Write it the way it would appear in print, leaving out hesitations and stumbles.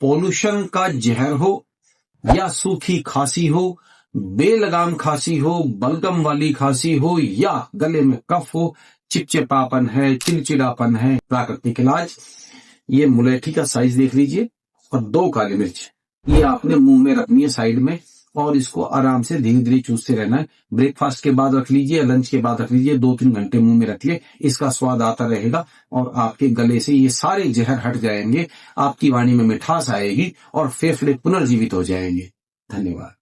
Pollution का जहर हो या सूखी खांसी हो, बेलगाम खांसी हो, बलगम वाली खांसी हो या गले में कफ हो, चिपचिपापन है, चिड़चिड़ापन है, प्राकृतिक इलाज। ये मुलेठी का साइज देख लीजिए और 2 काली मिर्च ये आपने मुंह में रखनी है साइड में और इसको आराम से धीरे धीरे चूसते रहना है। ब्रेकफास्ट के बाद रख लीजिए, लंच के बाद रख लीजिए, 2-3 घंटे मुंह में रखिए, इसका स्वाद आता रहेगा और आपके गले से ये सारे जहर हट जाएंगे, आपकी वाणी में मिठास आएगी और फेफड़े पुनर्जीवित हो जाएंगे। धन्यवाद।